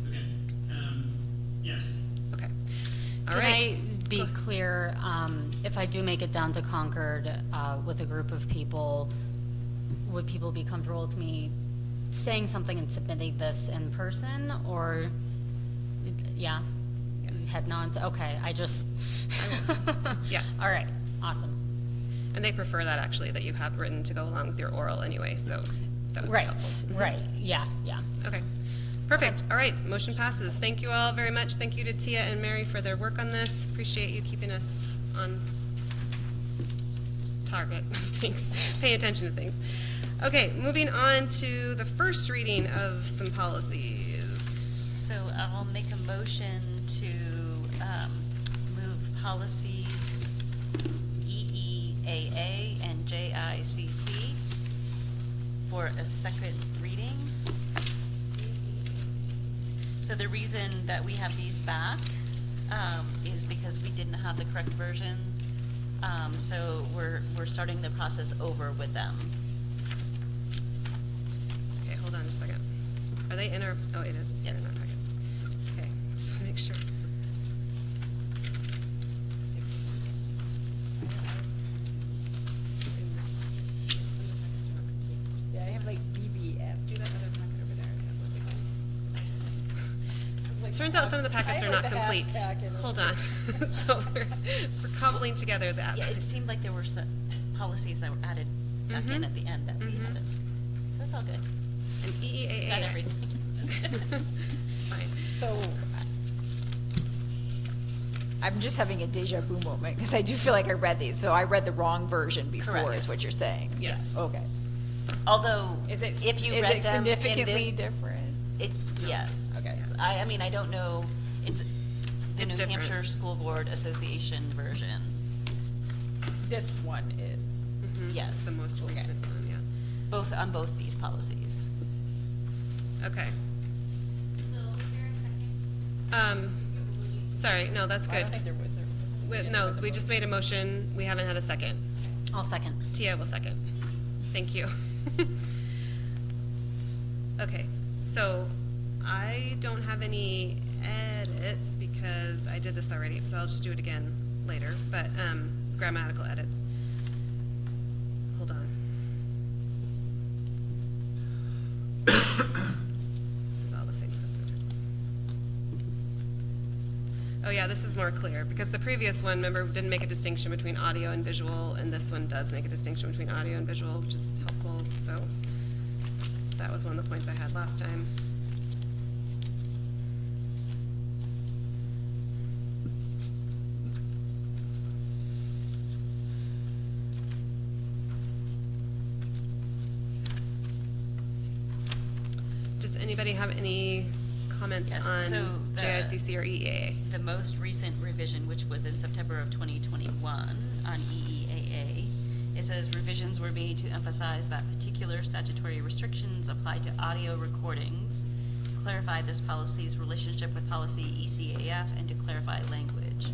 Okay, yes. Okay. All Can right. I be clear, if I do make it down to Concord with a group of people, would people be comfortable with me saying something and submitting this in person, or, yeah? Head nods, okay, I just. Yeah. All right, awesome. And they prefer that actually, that you have written to go along with your oral anyway, so that would be Right, helpful. right, yeah. Okay, perfect. All right, motion passes. Thank you all very much. Thank you to Tia and Mary for their work on this. Appreciate you keeping us on target of things, paying attention to things. Okay, moving on to the first reading of some policies. So I'll make a motion to move policies EEAA and JICC for a second reading. So the reason that we have these back is because we didn't have the correct version. So we're starting the process over with them. Okay, hold on just a second. Are they in our, oh, it is. They're in our packets. Okay, just want to make sure. Yeah, I have like BBF. Do that other packet over there. Turns out some of the packets I are have not the half complete. packet. Hold on. So we're cobbling together that. Yeah, it seemed like there were some policies that were added back in at the end that we hadn't. So it's all good. And EEAA. Got everything. It's fine. So, I'm just having a deja vu moment, because I do feel like I read these, so I read the wrong version before, Correct. is what you're saying? Yes. Okay. Although, Is it, if you is read it them in significantly this, different? yes. Okay. I mean, I don't know, it's the It's New different. Hampshire School Board Association version. This one is. Yes. It's the most recent one, yeah. Both, on both these policies. Okay. Sorry, no, that's I good. don't think there was a. No, we just made a motion. We haven't had a second. I'll second. Tia will second. Thank you. Okay, so I don't have any edits because I did this already, so I'll just do it again later, but grammatical edits. Hold on. This is all the same stuff. Oh yeah, this is more clear, because the previous one, remember, didn't make a distinction between audio and visual, and this one does make a distinction between audio and visual, which is helpful, so that was one of the points I had last time. Does anybody have any comments Yes, on so the- JICC or EEAA? The most recent revision, which was in September of 2021 on EEAA, it says revisions were made to emphasize that particular statutory restrictions apply to audio recordings, clarify this policy's relationship with policy ECAF, and to clarify language.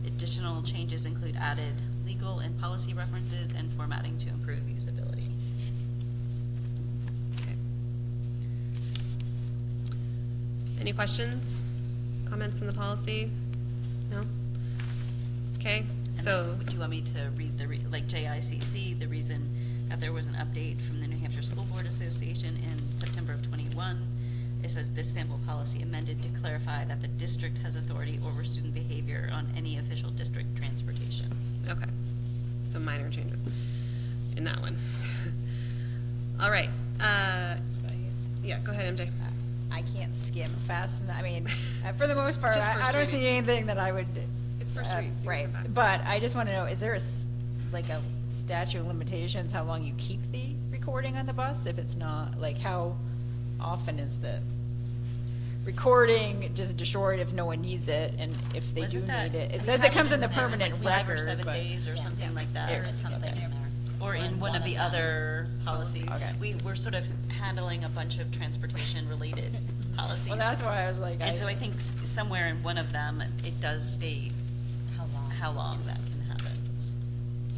Additional changes include added legal and policy references and formatting to improve usability. Okay. Any questions, comments on the policy? No? Okay, And so, then, do you want me to read like JICC, the reason that there was an update from the New Hampshire School Board Association in September of 21? It says this sample policy amended to clarify that the district has authority over student behavior on any official district transportation. okay, so minor changes in that one. All right, Yeah, go ahead, MJ. I can't skim fast enough. I mean, for the most part, Just I first don't reading. see anything that I would. It's first reading, so you Right, can go back. but I just want to know, is there like a statute of limitations, how long you keep the recording on the bus? If it's not, like, how often is the recording just destroyed if no one needs it, and if they do Wasn't that- need it? I It mean, says how it comes in many the times there was, permanent like 5 or record, 7 but- days or something like that. There is something in there. Or in one of the other policies. Okay. We're sort of handling a bunch of transportation-related policies. Well, that's why I was like, And so I think somewhere in one of them, it does state how long that can happen.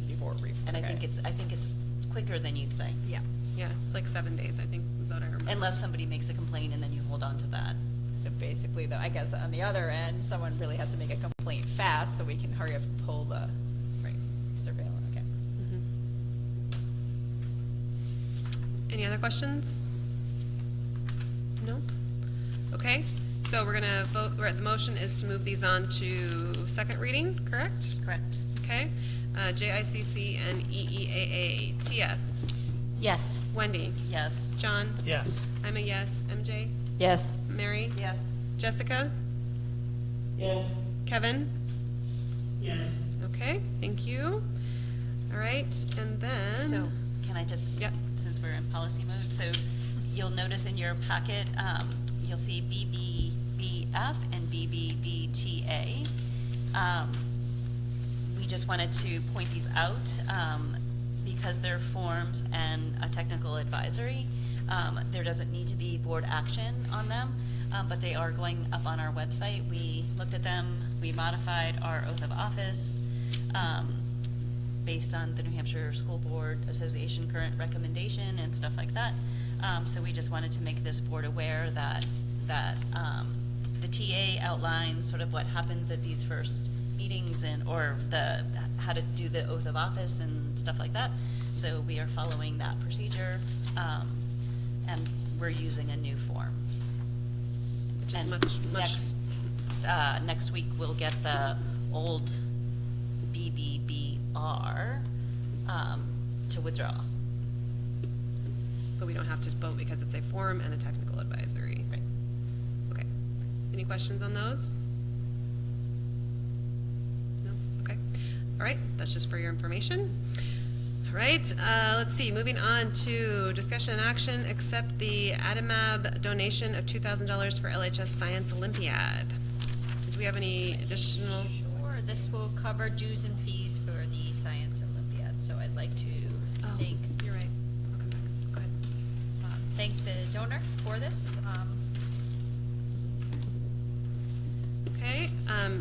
Before brief. And I okay. think it's quicker than you'd think. Yeah. Yeah, it's like 7 days, I think, is what I remember. Unless somebody makes a complaint and then you hold on to that. So basically, though, I guess on the other end, someone really has to make a complaint fast so we can hurry up and pull the surveillance. Okay. Any other questions? No? Okay, so we're gonna vote, the motion is to move these on to second reading, correct? Correct. Okay, JICC and EEAA. Tia? Yes. Wendy? Yes. John? Yes. I'm a yes. MJ? Yes. Mary? Yes. Jessica? Yes. Kevin? Yes. Okay, thank you. All right, and then. So can I just, Yep. since we're in policy mode, so you'll notice in your packet, you'll see BBBF and BBBTA. We just wanted to point these out because they're forms and a technical advisory. There doesn't need to be board action on them, but they are going up on our website. We looked at them, we modified our oath of office based on the New Hampshire School Board Association current recommendation and stuff like that. So we just wanted to make this board aware that the TA outlines sort of what happens at these first meetings or how to do the oath of office and stuff like that. So we are following that procedure, and we're using a new form. Which is And much. next week we'll get the old BBBR to withdraw. But we don't have to vote because it's a form and a technical advisory. Right. Okay. Any questions on those? No? Okay. All right, that's just for your information. All right, let's see, moving on to discussion and action, accept the Adimab donation of $2,000 for LHS Science Olympiad. Do we have any additional? Sure, this will cover dues and fees for the Science Olympiad, so I'd like to thank, You're right. I'll come back. Go ahead. thank the donor for this. Okay,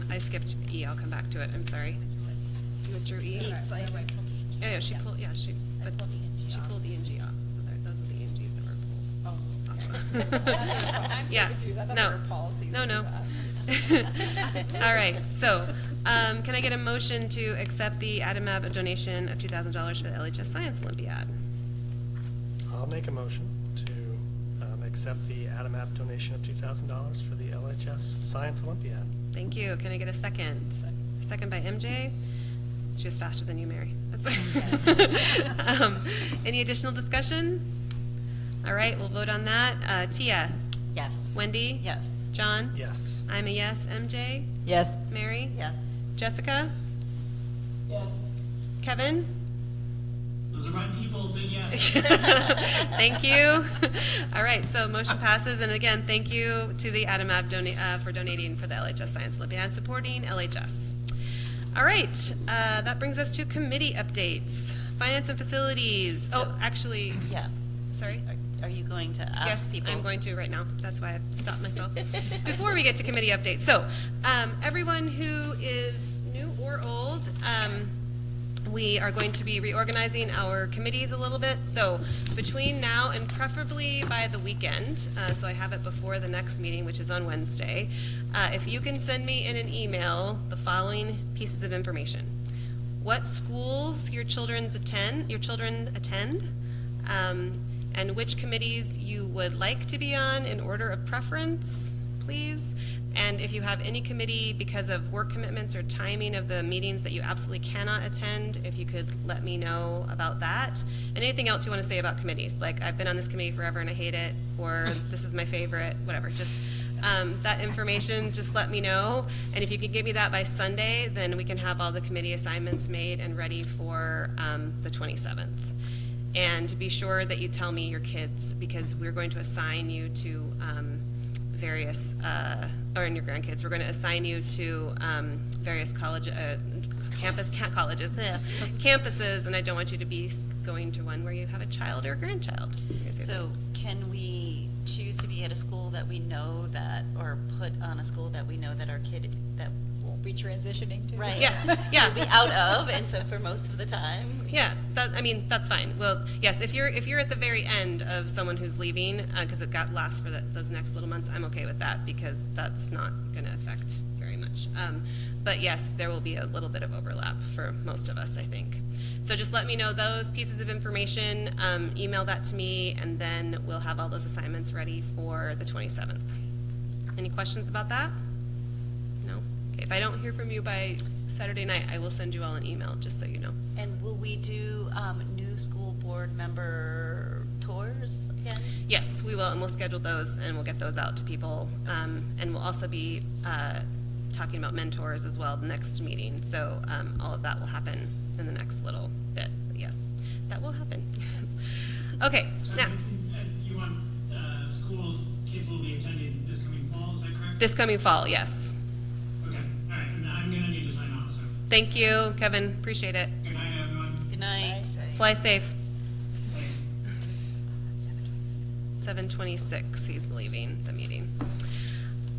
I skipped E, I'll come back to it, I'm sorry. You withdrew E? Yeah, she pulled, she pulled E and G off, so those are the E and Gs that were pulled. Oh. Awesome. I'm so Yeah, confused. I thought no. there were policies. No. for All right, so, can I get a motion to accept the Adimab donation of $2,000 for the LHS Science Olympiad? I'll make a motion to accept the Adimab donation of $2,000 for the LHS Science Olympiad. Thank you. Can I get a second? Second by MJ. She was faster than you, Mary. Any additional discussion? All right, we'll vote on that. Tia? Yes. Wendy? Yes. John? Yes. I'm a yes. MJ? Yes. Mary? Yes. Jessica? Yes. Kevin? Those are my people, big yes. Thank you. All right, so motion passes, and again, thank you to the Adimab for donating for the LHS Science Olympiad and supporting LHS. All right, that brings us to committee updates. Finance and facilities. Oh, actually, Yeah. sorry. Are you going to ask Yes, people? I'm going to right now. That's why I stopped myself. Before we get to committee updates. So, everyone who is new or old, we are going to be reorganizing our committees a little bit. So between now and preferably by the weekend, so I have it before the next meeting, which is on Wednesday, if you can send me in an email the following pieces of information. What schools your children attend, and which committees you would like to be on in order of preference. please. And if you have any committee, because of work commitments or timing of the meetings that you absolutely cannot attend, if you could let me know about that. And anything else you want to say about committees, like I've been on this committee forever and I hate it, or this is my favorite, whatever, just that information, just let me know. And if you could give me that by Sunday, then we can have all the committee assignments made and ready for the 27th. And be sure that you tell me your kids, because we're going to assign you to various, or in your grandkids, we're going to assign you to various colleges, campuses, and I don't want you to be going to one where you have a child or a grandchild. So can we choose to be at a school that we know that, or put on a school that we know that our kid, that Won't be transitioning to. right, Yeah, yeah. will be out of, and so for most of the time? Yeah, I mean, that's fine. Well, yes, if you're at the very end of someone who's leaving, because it got last for those next little months, I'm okay with that, because that's not going to affect very much. But yes, there will be a little bit of overlap for most of us, I think. So just let me know those pieces of information, email that to me, and then we'll have all those assignments ready for the 27th. Any questions about that? No? Okay, if I don't hear from you by Saturday night, I will send you all an email, just so you know. And will we do new school board member tours again? Yes, we will, and we'll schedule those, and we'll get those out to people. And we'll also be talking about mentors as well the next meeting. So all of that will happen in the next little bit. But yes, that will happen. Okay, So now. you want schools, kids will be attending this coming fall, is that correct? This coming fall, yes. Okay, all right, and I'm gonna need to sign off, so. Thank you, Kevin, appreciate it. Good night, everyone. Good night. Fly safe. Thanks. 7:26, he's leaving the meeting.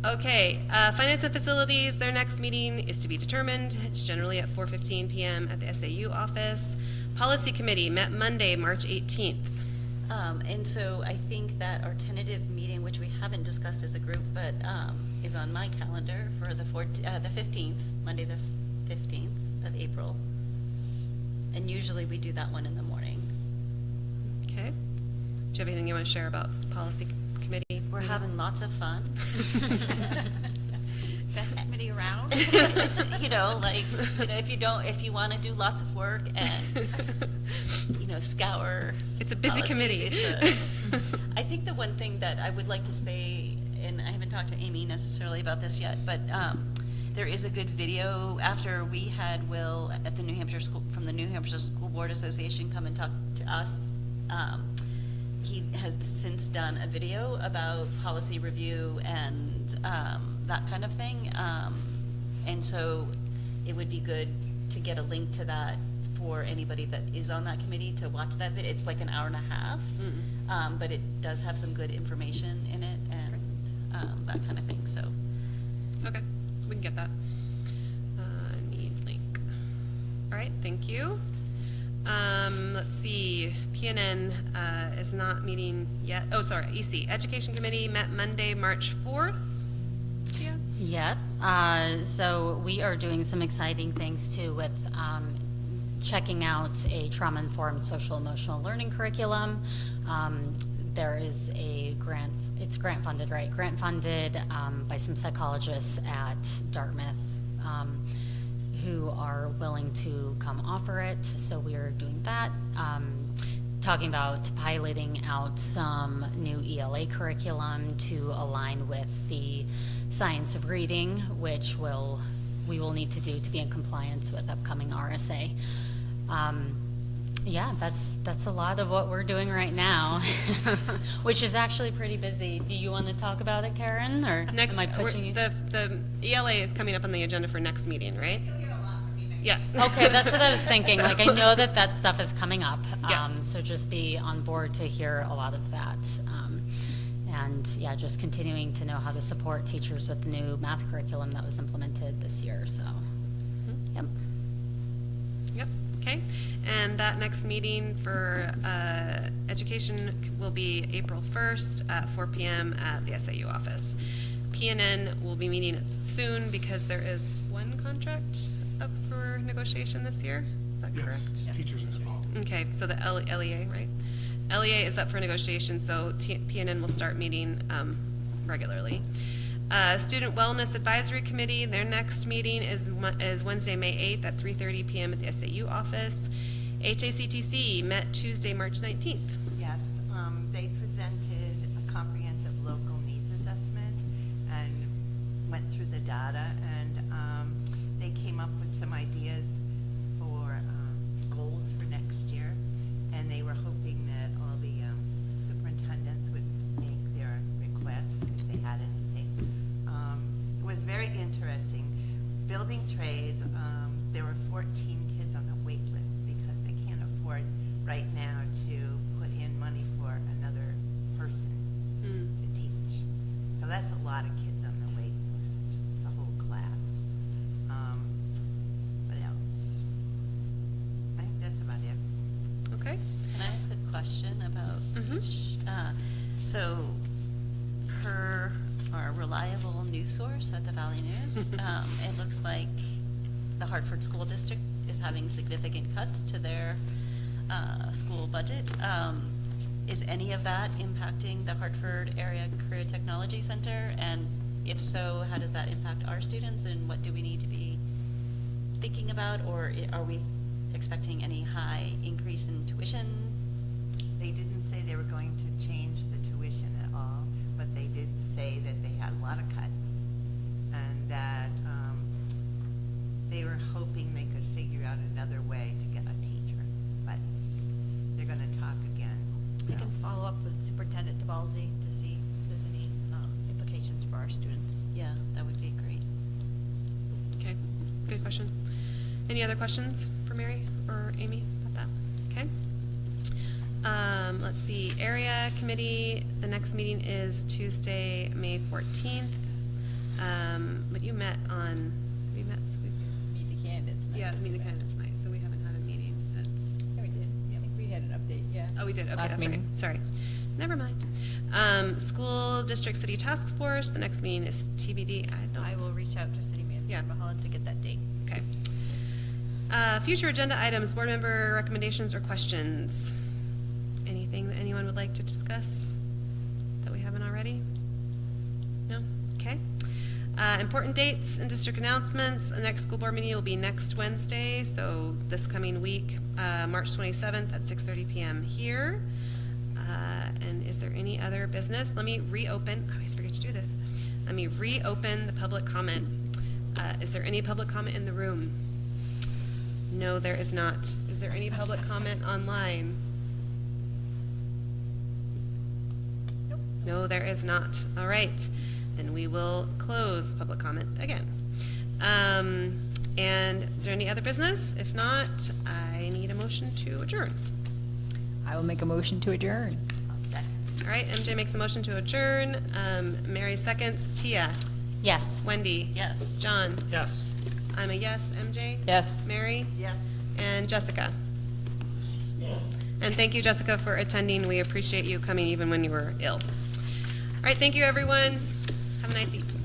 Okay, Finance and Facilities, their next meeting is to be determined. It's generally at 4:15 p.m. at the SAU office. Policy Committee met Monday, March 18th. And so I think that our tentative meeting, which we haven't discussed as a group, but is on my calendar for the 15th, Monday the 15th of April. And usually we do that one in the morning. Okay. Do you have anything you want to share about Policy Committee? We're having lots of fun. Best committee around. If you want to do lots of work and, scour. It's a busy policies, committee. I think the one thing that I would like to say, and I haven't talked to Amy necessarily about this yet, but there is a good video after we had Will at the New Hampshire from the New Hampshire School Board Association come and talk to us. He has since done a video about policy review and that kind of thing. And so it would be good to get a link to that for anybody that is on that committee to watch that video. It's like an hour and a half, but it does have some good information in it and that kind of thing, so. Okay, we can get that. Need link. All right, thank you. Let's see, PNN is not meeting yet. Oh, sorry, EC, Education Committee met Monday, March 4th. Yeah. Yep. So we are doing some exciting things too with checking out a trauma-informed social-emotional learning curriculum. There is a grant, it's grant-funded, right? Grant-funded by some psychologists at Dartmouth who are willing to come offer it. So we are doing that. Talking about piloting out some new ELA curriculum to align with the science of reading, which we will need to do to be in compliance with upcoming RSA. Yeah, that's a lot of what we're doing right now, which is actually pretty busy. Do you want to talk about it, Karen, or am I pushing you? The ELA is coming up on the agenda for next meeting, right? Yeah. Okay, that's what I was thinking. So- Like, I know that stuff is coming up. Yes. So just be on board to hear a lot of that. And yeah, just continuing to know how to support teachers with the new math curriculum that was implemented this year, so, yep. Yep, okay. And that next meeting for education will be April 1st at 4 p.m. at the SAU office. PNN will be meeting soon because there is one contract up for negotiation this year. Is that correct? Yes, teachers as well. Okay, so the LEA, right? LEA is up for negotiation, so PNN will start meeting regularly. Student Wellness Advisory Committee, their next meeting is Wednesday, May 8th at 3:30 p.m. at the SAU office. HACTC met Tuesday, March 19th. Yes, they presented a comprehensive local needs assessment and went through the data, and they came up with some ideas for goals for next year, and they were hoping that all the superintendents would make their requests if they had anything. It was very interesting. Building trades, there were 14 kids on the wait list because they can't afford right now to put in money for another person to teach. So that's a lot of kids on the wait list. It's a whole class. What else? I think that's about it. Okay. Can I ask a question about each? So, per our reliable news source at the Valley News, it looks like the Hartford School District is having significant cuts to their school budget. Is any of that impacting the Hartford Area Career Technology Center? And if so, how does that impact our students, and what do we need to be thinking about? Or are we expecting any high increase in tuition? They didn't say they were going to change the tuition at all, but they did say that they had a lot of cuts, and that they were hoping they could figure out another way to get a teacher, but they're going to talk again. We so. can follow up with Superintendent DeBalzi to see if there's any implications for our students. Yeah, that would be great. Okay, good question. Any other questions for Mary or Amy about that? Okay. Let's see, area committee, the next meeting is Tuesday, May 14th. But you met on, we met, Meet the candidates. yeah, meet the candidates night, so we haven't had a meeting since. Yeah, we did. I think we had an update, yeah. Oh, we did, okay, Last that's right, meeting. sorry. Never mind. School District City Task Force, the next meeting is TBD. I will reach out to City Manager Yeah. Mulholland to get that date. Okay. Future agenda items, board member recommendations or questions? Anything that anyone would like to discuss that we haven't already? No? Okay. Important dates and district announcements. The next school board meeting will be next Wednesday, so this coming week, March 27th at 6:30 p.m. here. And is there any other business? Let me reopen, I always forget to do this. Let me reopen the public comment. Is there any public comment in the room? No, there is not. Is there any public comment online? Nope. No, there is not. All right, then we will close public comment again. And is there any other business? If not, I need a motion to adjourn. I will make a motion to adjourn. All right, MJ makes a motion to adjourn. Mary seconds. Tia? Yes. Wendy? Yes. John? Yes. I'm a yes. MJ? Yes. Mary? Yes. And Jessica? Yes. And thank you, Jessica, for attending. We appreciate you coming even when you were ill. All right, thank you, everyone. Have a nice evening.